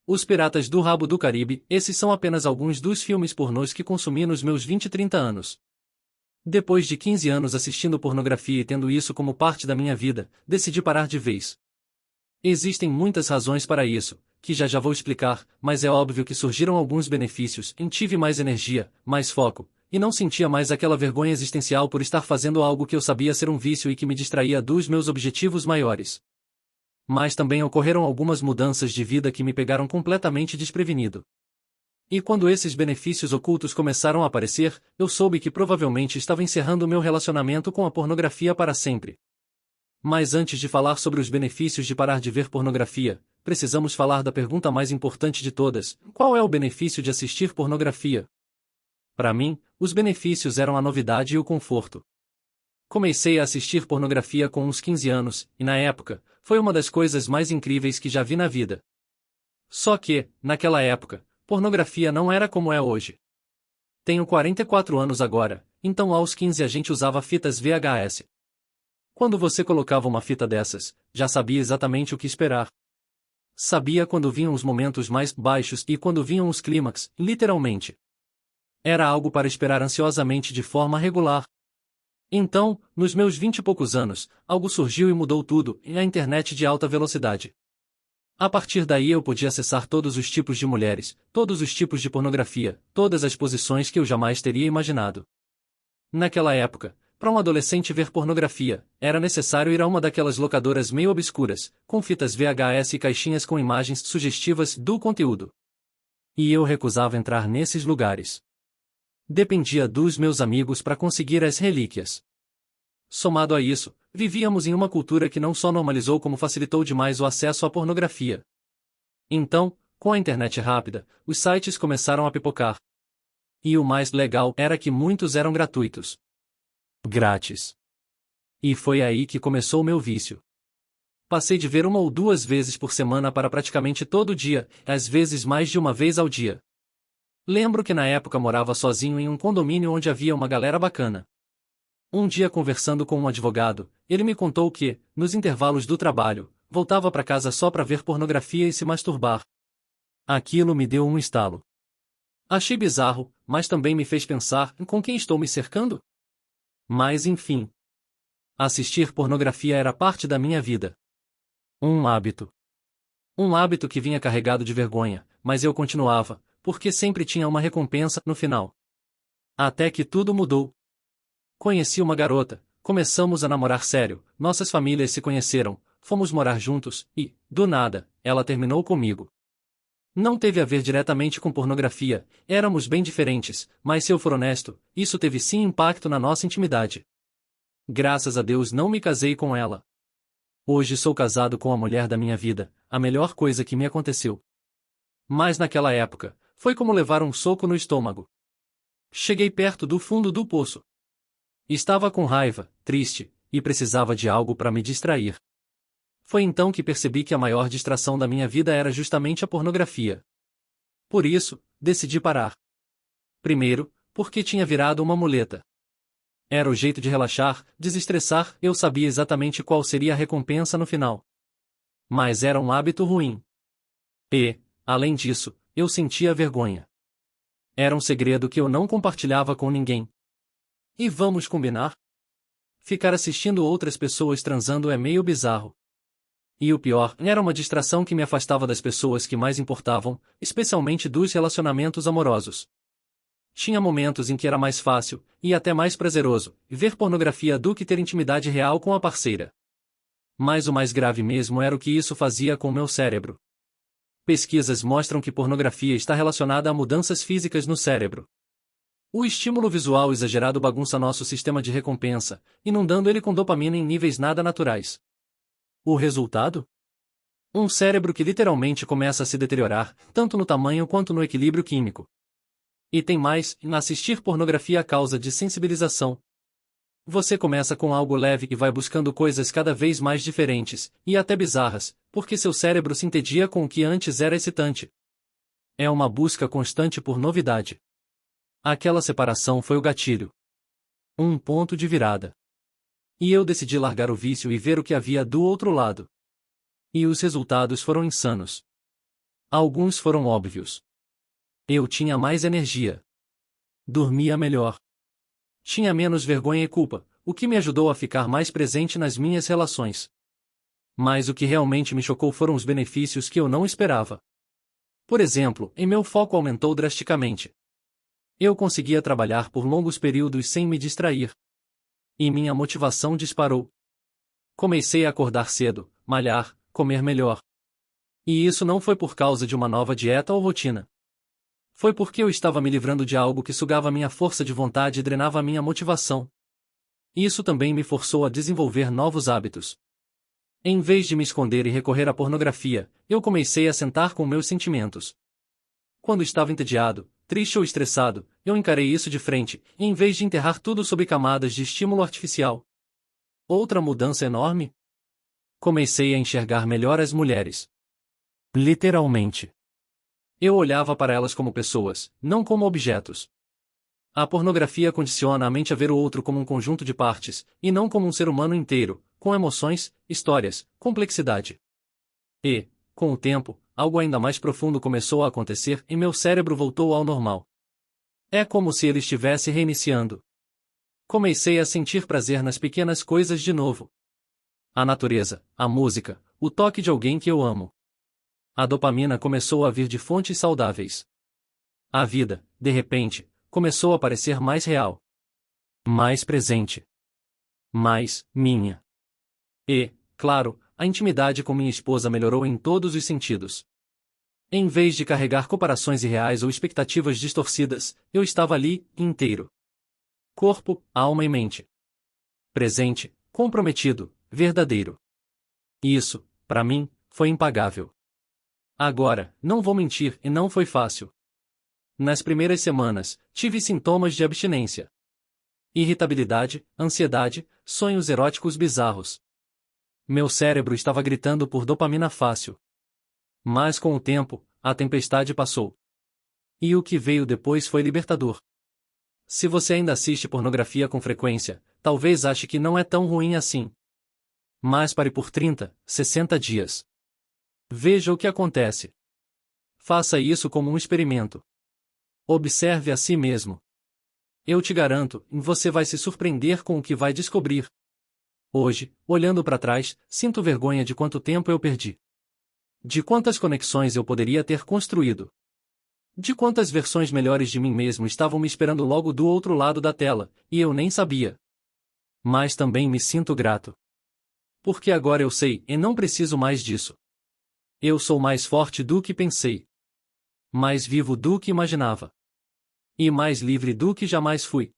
Os Piratas do Rabo do Caribe, esses são apenas alguns dos filmes pornôs que consumi nos meus 20 e 30 anos. Depois de 15 anos assistindo pornografia e tendo isso como parte da minha vida, decidi parar de vez. Existem muitas razões para isso, que já vou explicar, mas é óbvio que surgiram alguns benefícios. Tive mais energia, mais foco, e não sentia mais aquela vergonha existencial por estar fazendo algo que eu sabia ser um vício e que me distraía dos meus objetivos maiores. Mas também ocorreram algumas mudanças de vida que me pegaram completamente desprevenido. E quando esses benefícios ocultos começaram a aparecer, eu soube que provavelmente estava encerrando meu relacionamento com a pornografia para sempre. Mas antes de falar sobre os benefícios de parar de ver pornografia, precisamos falar da pergunta mais importante de todas: qual é o benefício de assistir pornografia? Para mim, os benefícios eram a novidade e o conforto. Comecei a assistir pornografia com uns 15 anos, e na época, foi uma das coisas mais incríveis que já vi na vida. Só que, naquela época, pornografia não era como é hoje. Tenho 44 anos agora, então aos 15 a gente usava fitas VHS. Quando você colocava uma fita dessas, já sabia exatamente o que esperar. Sabia quando vinham os momentos mais baixos e quando vinham os clímax, literalmente. Era algo para esperar ansiosamente de forma regular. Então, nos meus 20 e poucos anos, algo surgiu e mudou tudo, a internet de alta velocidade. A partir daí eu podia acessar todos os tipos de mulheres, todos os tipos de pornografia, todas as posições que eu jamais teria imaginado. Naquela época, para um adolescente ver pornografia, era necessário ir a uma daquelas locadoras meio obscuras, com fitas VHS e caixinhas com imagens sugestivas do conteúdo. E eu recusava entrar nesses lugares. Dependia dos meus amigos para conseguir as relíquias. Somado a isso, vivíamos em uma cultura que não só normalizou como facilitou demais o acesso à pornografia. Então, com a internet rápida, os sites começaram a pipocar. E o mais legal era que muitos eram gratuitos. Grátis. E foi aí que começou o meu vício. Passei de ver uma ou duas vezes por semana para praticamente todo dia, às vezes mais de uma vez ao dia. Lembro que na época morava sozinho em um condomínio onde havia uma galera bacana. Um dia conversando com um advogado, ele me contou que, nos intervalos do trabalho, voltava para casa só para ver pornografia e se masturbar. Aquilo me deu um estalo. Achei bizarro, mas também me fez pensar em com quem estou me cercando? Mas enfim. Assistir pornografia era parte da minha vida. Um hábito. Um hábito que vinha carregado de vergonha, mas eu continuava, porque sempre tinha uma recompensa no final. Até que tudo mudou. Conheci uma garota, começamos a namorar sério, nossas famílias se conheceram, fomos morar juntos, e, do nada, ela terminou comigo. Não teve a ver diretamente com pornografia, éramos bem diferentes, mas se eu for honesto, isso teve sim impacto na nossa intimidade. Graças a Deus não me casei com ela. Hoje sou casado com a mulher da minha vida, a melhor coisa que me aconteceu. Mas naquela época, foi como levar um soco no estômago. Cheguei perto do fundo do poço. Estava com raiva, triste, e precisava de algo para me distrair. Foi então que percebi que a maior distração da minha vida era justamente a pornografia. Por isso, decidi parar. Primeiro, porque tinha virado uma muleta. Era o jeito de relaxar, desestressar, eu sabia exatamente qual seria a recompensa no final. Mas era um hábito ruim. E, além disso, eu sentia vergonha. Era um segredo que eu não compartilhava com ninguém. E vamos combinar? Ficar assistindo outras pessoas transando é meio bizarro. E o pior, era uma distração que me afastava das pessoas que mais importavam, especialmente dos relacionamentos amorosos. Tinha momentos em que era mais fácil, e até mais prazeroso, ver pornografia do que ter intimidade real com a parceira. Mas o mais grave mesmo era o que isso fazia com o meu cérebro. Pesquisas mostram que pornografia está relacionada a mudanças físicas no cérebro. O estímulo visual exagerado bagunça nosso sistema de recompensa, inundando ele com dopamina em níveis nada naturais. O resultado? Um cérebro que literalmente começa a se deteriorar, tanto no tamanho quanto no equilíbrio químico. E tem mais, assistir pornografia causa desensibilização. Você começa com algo leve e vai buscando coisas cada vez mais diferentes, e até bizarras, porque seu cérebro se entedia com o que antes era excitante. É uma busca constante por novidade. Aquela separação foi o gatilho. Um ponto de virada. E eu decidi largar o vício e ver o que havia do outro lado. E os resultados foram insanos. Alguns foram óbvios. Eu tinha mais energia. Dormia melhor. Tinha menos vergonha e culpa, o que me ajudou a ficar mais presente nas minhas relações. Mas o que realmente me chocou foram os benefícios que eu não esperava. Por exemplo, meu foco aumentou drasticamente. Eu conseguia trabalhar por longos períodos sem me distrair. E minha motivação disparou. Comecei a acordar cedo, malhar, comer melhor. E isso não foi por causa de uma nova dieta ou rotina. Foi porque eu estava me livrando de algo que sugava minha força de vontade e drenava a minha motivação. Isso também me forçou a desenvolver novos hábitos. Em vez de me esconder e recorrer à pornografia, eu comecei a sentar com meus sentimentos. Quando estava entediado, triste ou estressado, eu encarei isso de frente, em vez de enterrar tudo sob camadas de estímulo artificial. Outra mudança enorme? Comecei a enxergar melhor as mulheres. Literalmente. Eu olhava para elas como pessoas, não como objetos. A pornografia condiciona a mente a ver o outro como um conjunto de partes, e não como um ser humano inteiro, com emoções, histórias, complexidade. E, com o tempo, algo ainda mais profundo começou a acontecer e meu cérebro voltou ao normal. É como se ele estivesse reiniciando. Comecei a sentir prazer nas pequenas coisas de novo. A natureza, a música, o toque de alguém que eu amo. A dopamina começou a vir de fontes saudáveis. A vida, de repente, começou a parecer mais real. Mais presente. Mais minha. E, claro, a intimidade com minha esposa melhorou em todos os sentidos. Em vez de carregar comparações irreais ou expectativas distorcidas, eu estava ali, inteiro. Corpo, alma e mente. Presente, comprometido, verdadeiro. Isso, para mim, foi impagável. Agora, não vou mentir, e não foi fácil. Nas primeiras semanas, tive sintomas de abstinência. Irritabilidade, ansiedade, sonhos eróticos bizarros. Meu cérebro estava gritando por dopamina fácil. Mas com o tempo, a tempestade passou. E o que veio depois foi libertador. Se você ainda assiste pornografia com frequência, talvez ache que não é tão ruim assim. Mas pare por 30, 60 dias. Veja o que acontece. Faça isso como um experimento. Observe a si mesmo. Eu te garanto, você vai se surpreender com o que vai descobrir. Hoje, olhando para trás, sinto vergonha de quanto tempo eu perdi. De quantas conexões eu poderia ter construído. De quantas versões melhores de mim mesmo estavam me esperando logo do outro lado da tela, e eu nem sabia. Mas também me sinto grato. Porque agora eu sei, e não preciso mais disso. Eu sou mais forte do que pensei. Mais vivo do que imaginava. E mais livre do que jamais fui.